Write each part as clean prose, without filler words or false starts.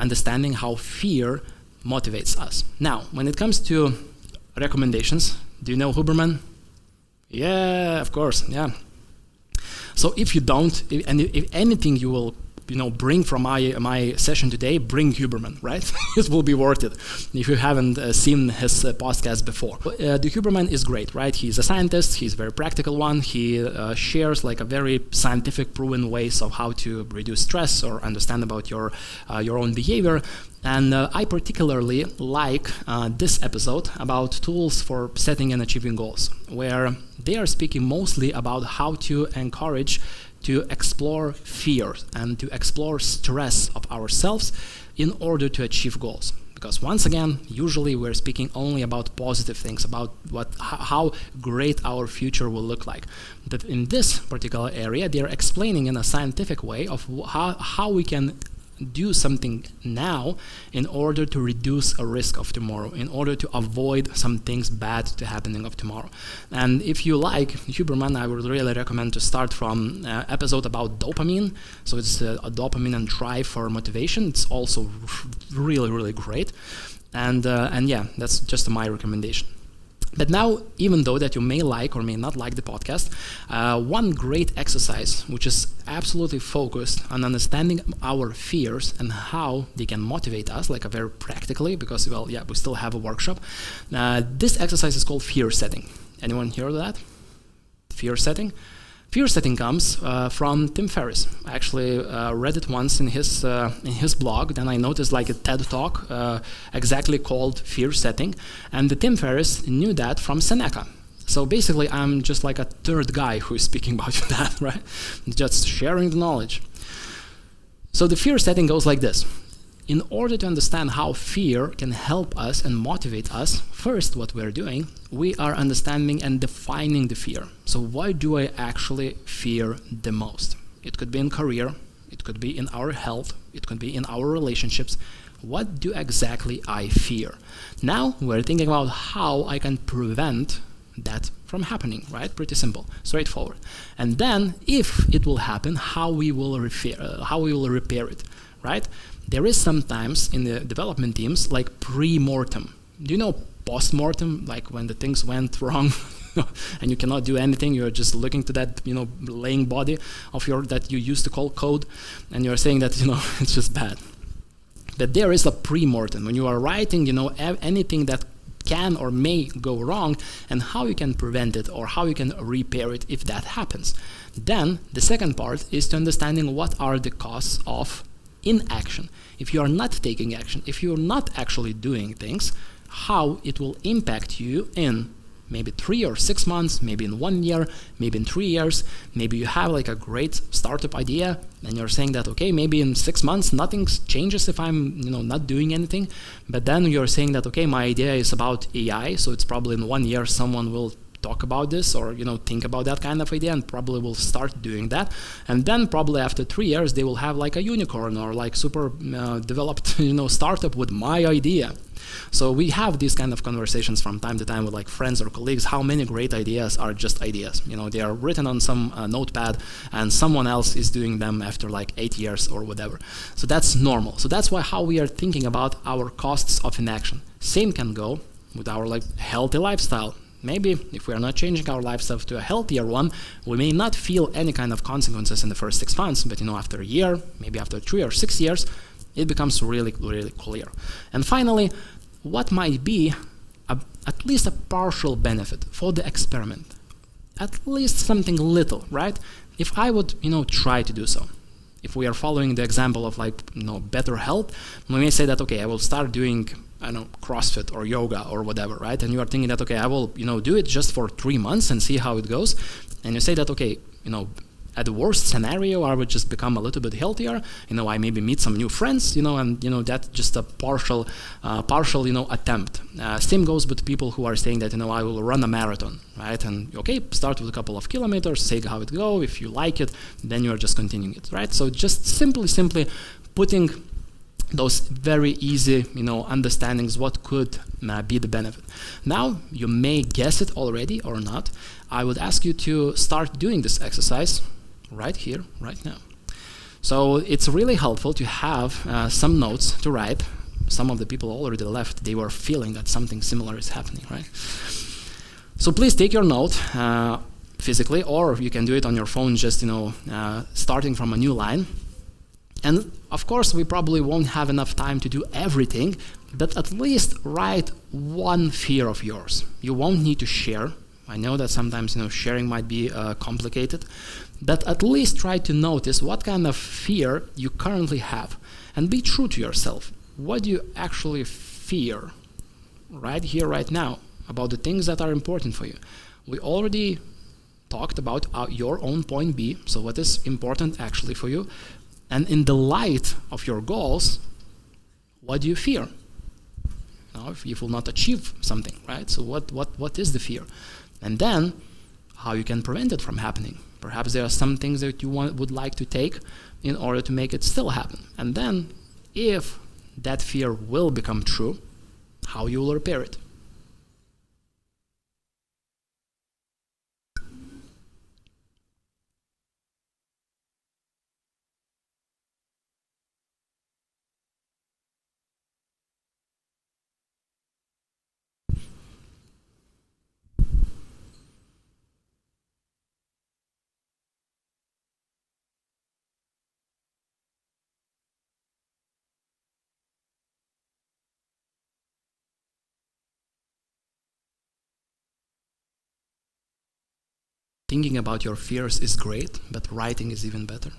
understanding how fear motivates us. Now, when it comes to recommendations, do you know Huberman? Yeah, of course, yeah. So if you don't, if anything you will bring from my session today, bring Huberman, right? It will be worth it if you haven't seen his podcast before. The Huberman is great, right? He's a scientist, he's a very practical one. He shares like a very scientific proven ways of how to reduce stress or understand about your own behavior. And I particularly like this episode about tools for setting and achieving goals, where they are speaking mostly about how to encourage to explore fears and to explore stress of ourselves in order to achieve goals. Because once again, usually we're speaking only about positive things, about how great our future will look like. But in this particular area, they're explaining in a scientific way of how we can do something now in order to reduce a risk of tomorrow, in order to avoid some things bad to happening of tomorrow. And if you like Huberman, I would really recommend to start from episode about dopamine. So it's a dopamine and drive for motivation. It's also really, really great. And yeah, that's just my recommendation. But now, even though that you may like or may not like the podcast, one great exercise, which is absolutely focused on understanding our fears and how they can motivate us, like very practically, because, well, yeah, we still have a workshop. This exercise is called fear setting. Anyone hear of that? Fear setting? Fear setting comes from Tim Ferriss. I actually read it once in his blog. Then I noticed like a TED talk exactly called Fear Setting, and the Tim Ferriss knew that from Seneca. So basically, I'm just like a third guy who is speaking about that, right? Just sharing the knowledge. So the fear setting goes like this. In order to understand how fear can help us and motivate us, first what we're doing, we are understanding and defining the fear. So why do I actually fear the most? It could be in career, it could be in our health, it could be in our relationships. What do exactly I fear? Now we're thinking about how I can prevent that from happening, right? Pretty simple, straightforward. And then if it will happen, how we will repair it, right? There is sometimes in the development teams like pre-mortem. Do you know post-mortem? Like when the things went wrong and you cannot do anything, you're just looking to that, laying body of that you used to call code, and you're saying that, it's just bad. But there is a pre-mortem when you are writing, anything that can or may go wrong and how you can prevent it or how you can repair it if that happens. Then the second part is to understanding what are the costs of inaction. If you are not taking action, if you're not actually doing things, how it will impact you in maybe 3 or 6 months, maybe in 1 year, maybe in 3 years. Maybe you have like a great startup idea and you're saying that, okay, maybe in 6 months nothing changes if I'm not doing anything. But then you're saying that, okay, my idea is about AI, so it's probably in 1 year someone will talk about this or think about that kind of idea and probably will start doing that, and then probably after 3 years they will have like a unicorn or like super developed startup with my idea. So we have these kind of conversations from time to time with like friends or colleagues, how many great ideas are just ideas. They are written on some notepad and someone else is doing them after like 8 years or whatever. So that's normal. So that's how we are thinking about our costs of inaction. Same can go with our like healthy lifestyle. Maybe if we are not changing our lifestyle to a healthier one, we may not feel any kind of consequences in the first 6 months, but after a year, maybe after 3 or 6 years, it becomes really, really clear. And finally, what might be at least a partial benefit for the experiment? At least something little, right? If I would, try to do so. If we are following the example of better health, we may say that, okay, I will start doing CrossFit or yoga or whatever, right? And you are thinking that, okay, I will, do it just for 3 months and see how it goes. And you say that, okay, at the worst scenario, I would just become a little bit healthier. I maybe meet some new friends, and that's just a partial, attempt. Same goes with people who are saying that, I will run a marathon, right? And okay, start with a couple of kilometers, see how it goes. If you like it, then you are just continuing it, right? So just simply putting those very easy, understandings what could be the benefit. Now, you may guess it already or not. I would ask you to start doing this exercise right here, right now. So it's really helpful to have some notes to write. Some of the people already left, they were feeling that something similar is happening, right? So please take your note physically, or you can do it on your phone, just starting from a new line. And of course, we probably won't have enough time to do everything, but at least write one fear of yours. You won't need to share. I know that sometimes sharing might be complicated, but at least try to notice what kind of fear you currently have, and be true to yourself. What do you actually fear right here, right now, about the things that are important for you? We already talked about your own point B, so what is important actually for you, and in the light of your goals, what do you fear? If you will not achieve something, right? So what is the fear? And then how you can prevent it from happening. Perhaps there are some things that you would like to take in order to make it still happen. And then if that fear will become true, how you will repair it. Thinking about your fears is great, but writing is even better.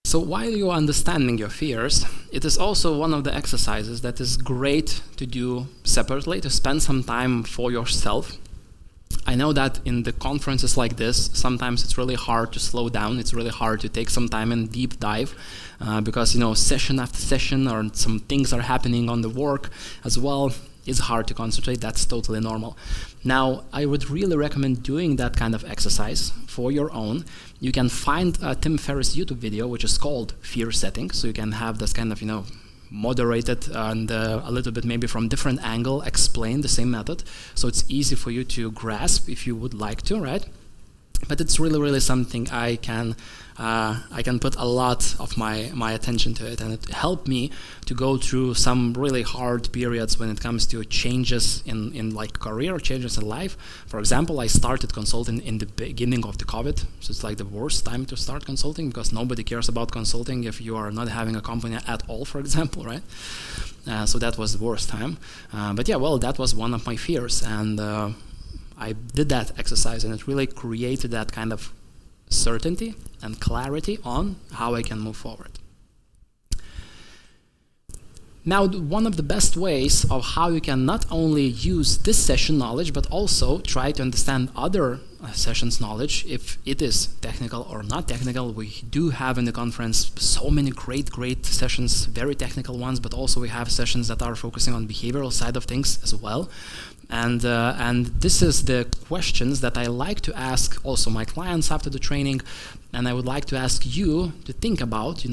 So while you're understanding your fears, it is also one of the exercises that is great to do separately, to spend some time for yourself. I know that in the conferences like this, sometimes it's really hard to slow down. It's really hard to take some time and deep dive because, session after session or some things are happening on the work as well. It's hard to concentrate. That's totally normal. Now, I would really recommend doing that kind of exercise for your own. You can find Tim Ferriss' YouTube video, which is called Fear Setting. So you can have this kind of, moderated and a little bit maybe from different angle explain the same method, so it's easy for you to grasp if you would like to, right? But it's really something I can put a lot of my attention to it, and it helped me to go through some really hard periods when it comes to changes in like career, changes in life. For example, I started consulting in the beginning of the COVID, so it's like the worst time to start consulting because nobody cares about consulting if you are not having a company at all, for example, right? So that was the worst time. But yeah, well, that was one of my fears, and I did that exercise, and it really created that kind of certainty and clarity on how I can move forward. Now, one of the best ways of how you can not only use this session knowledge, but also try to understand other sessions knowledge, if it is technical or not technical. We do have in the conference so many great sessions, very technical ones, but also we have sessions that are focusing on behavioral side of things as well. And this is the questions that I like to ask also my clients after the training, and I would like to ask you to think about,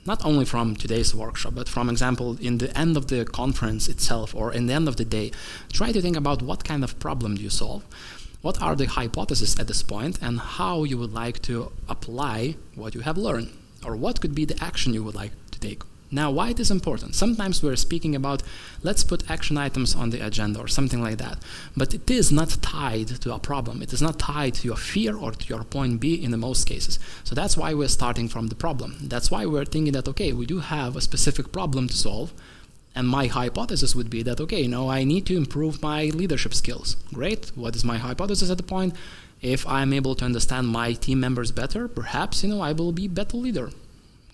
not only from today's workshop, but from example in the end of the conference itself or in the end of the day. Try to think about what kind of problem do you solve, what are the hypotheses at this point, and how you would like to apply what you have learned, or what could be the action you would like to take. Now, why it is important? Sometimes we're speaking about, let's put action items on the agenda or something like that, but it is not tied to a problem. It is not tied to your fear or to your point B in the most cases. So that's why we're starting from the problem. That's why we're thinking that, okay, we do have a specific problem to solve, and my hypothesis would be that, okay, I need to improve my leadership skills. Great. What is my hypothesis at the point? If I'm able to understand my team members better, perhaps, I will be a better leader.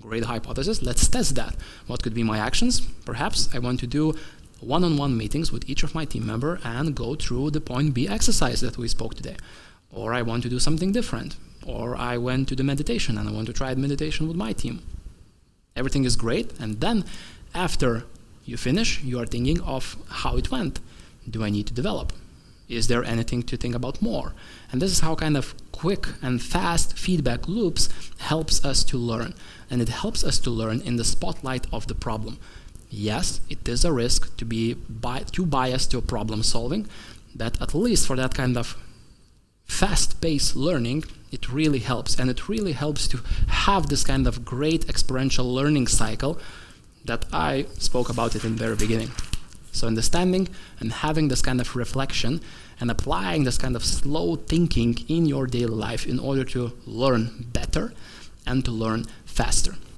Great hypothesis. Let's test that. What could be my actions? Perhaps I want to do one-on-one meetings with each of my team member and go through the point B exercise that we spoke today. Or I want to do something different. Or I went to the meditation and I want to try meditation with my team. Everything is great. And then after you finish, you are thinking of how it went. Do I need to develop? Is there anything to think about more? And this is how kind of quick and fast feedback loops helps us to learn. And it helps us to learn in the spotlight of the problem. Yes, it is a risk to be too biased to problem solving, but at least for that kind of fast-paced learning, it really helps. And it really helps to have this kind of great experiential learning cycle that I spoke about it in the very beginning. So understanding and having this kind of reflection and applying this kind of slow thinking in your daily life in order to learn better and to learn faster.